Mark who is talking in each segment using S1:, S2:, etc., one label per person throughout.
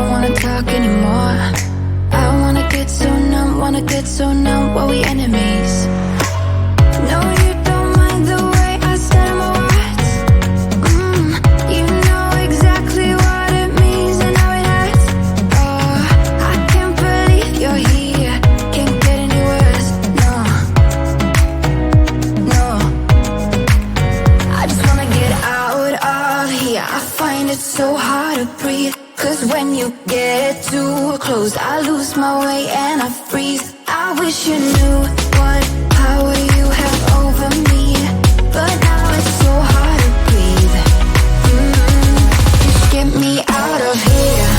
S1: don't wanna talk anymore. I wanna get so numb while we enemies. No, you don't mind the way I said my words. You know exactly what it means and how it hurts. Oh, I can't believe you're here. Can't get any worse. No, no. I just wanna get out of here. I find it so hard to breathe. 'Cause when you get too close, I lose my way and I freeze. I wish you knew what power you have over me, but now it's so hard to breathe. Just get me out of here.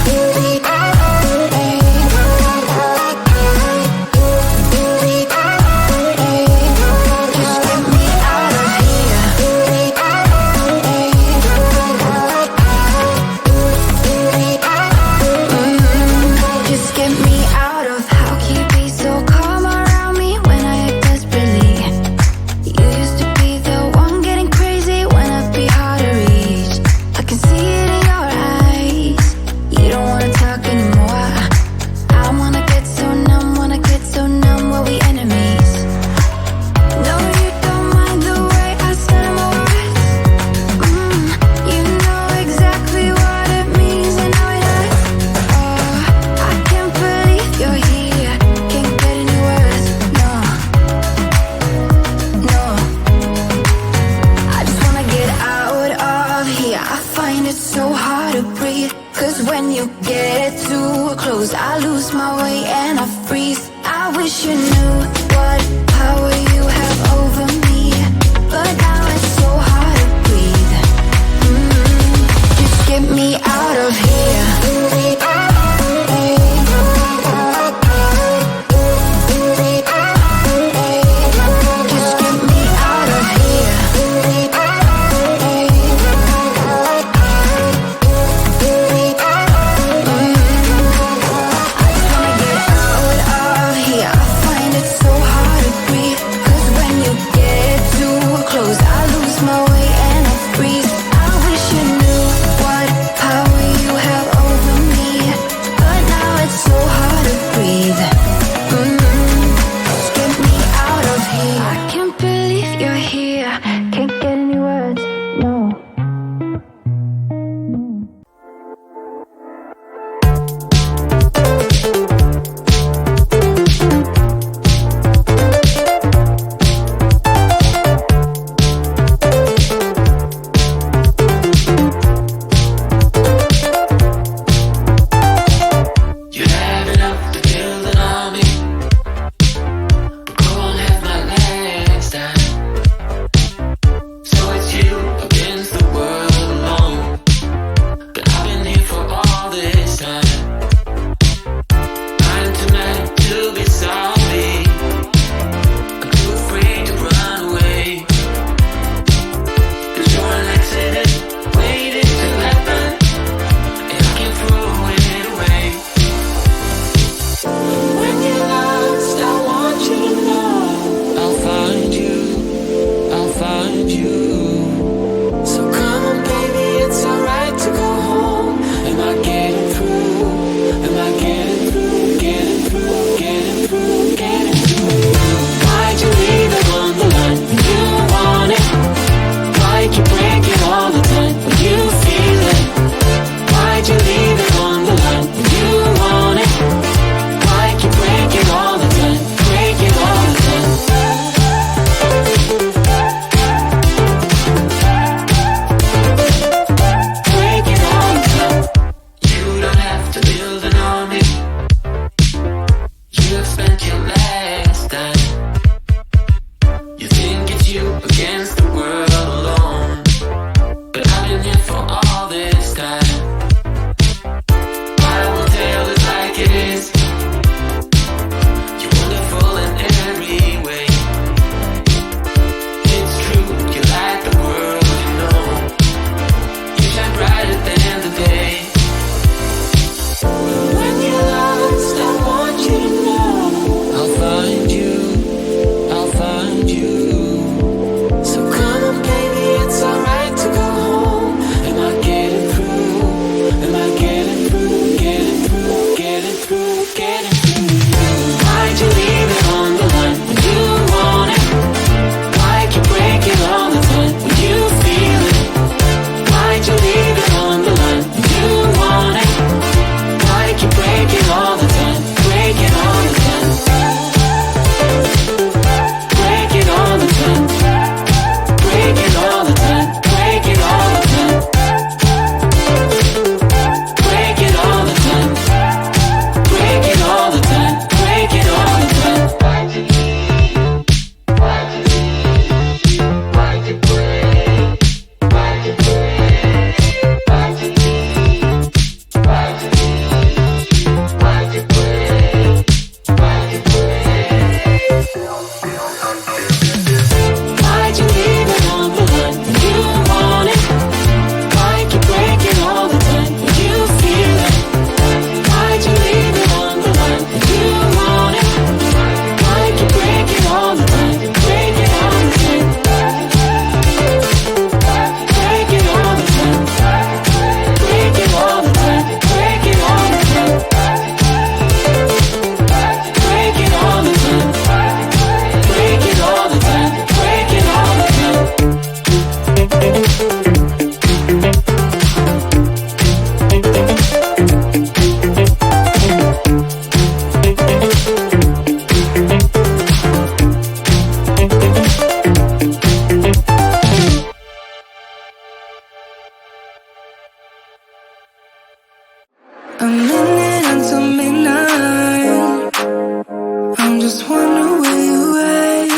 S2: Getting through
S1: A minute until midnight. I'm just wondering where you at.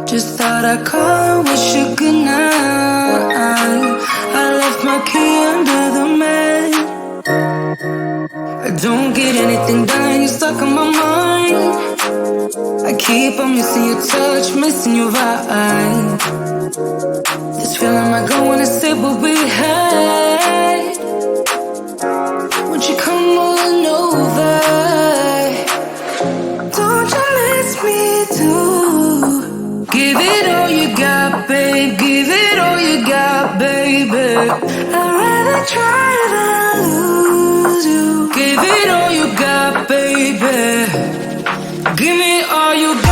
S1: Just thought I'd call and wish you good night. I left my key under the mat. I don't get anything done, you're stuck on my mind. I keep on missing your touch, missing your vibe. This feeling like I wanna say what we had. Won't you come on over? Don't you miss me too? Give it all you got, babe. Give it all you got, baby. I'd rather try than lose you. Give it all you got, baby. Give me all you got.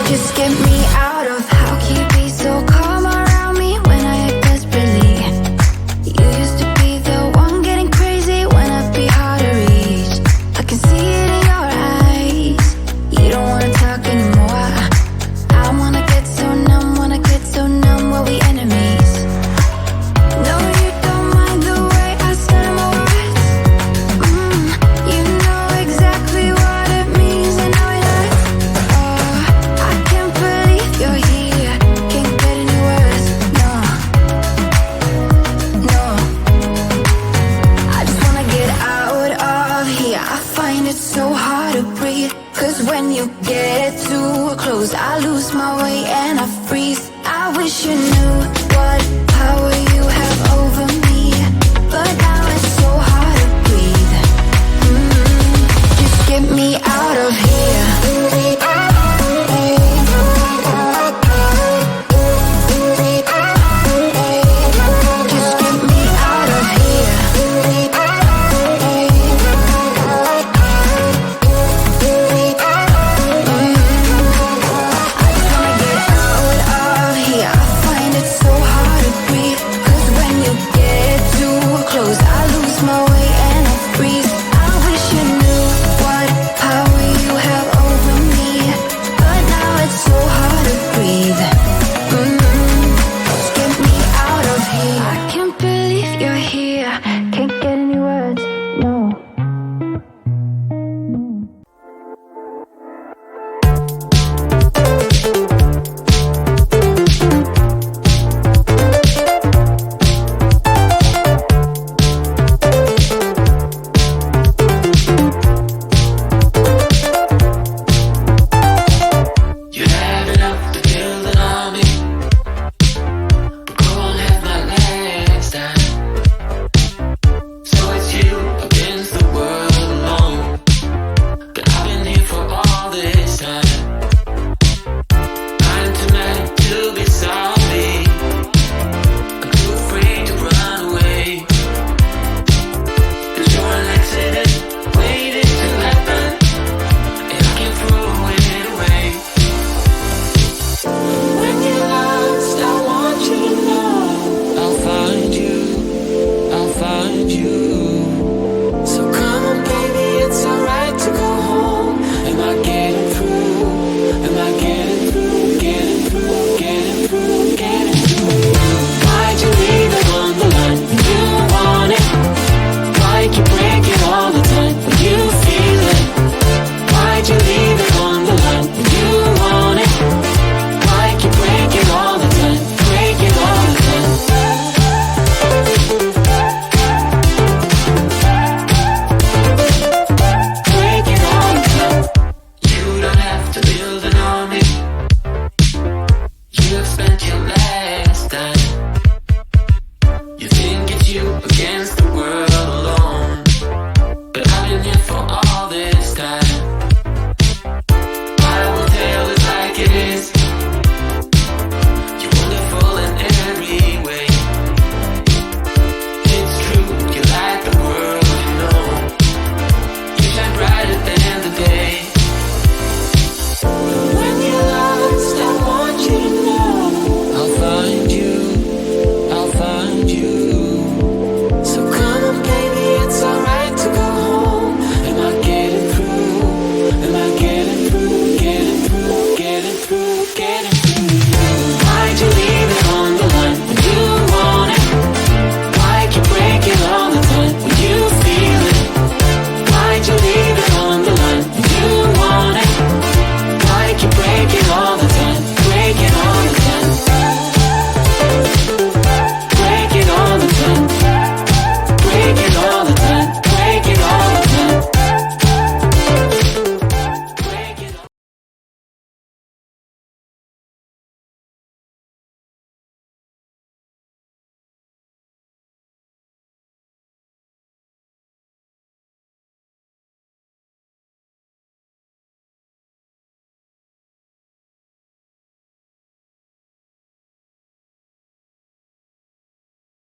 S1: Just get me out of. How can you be so calm around me should know.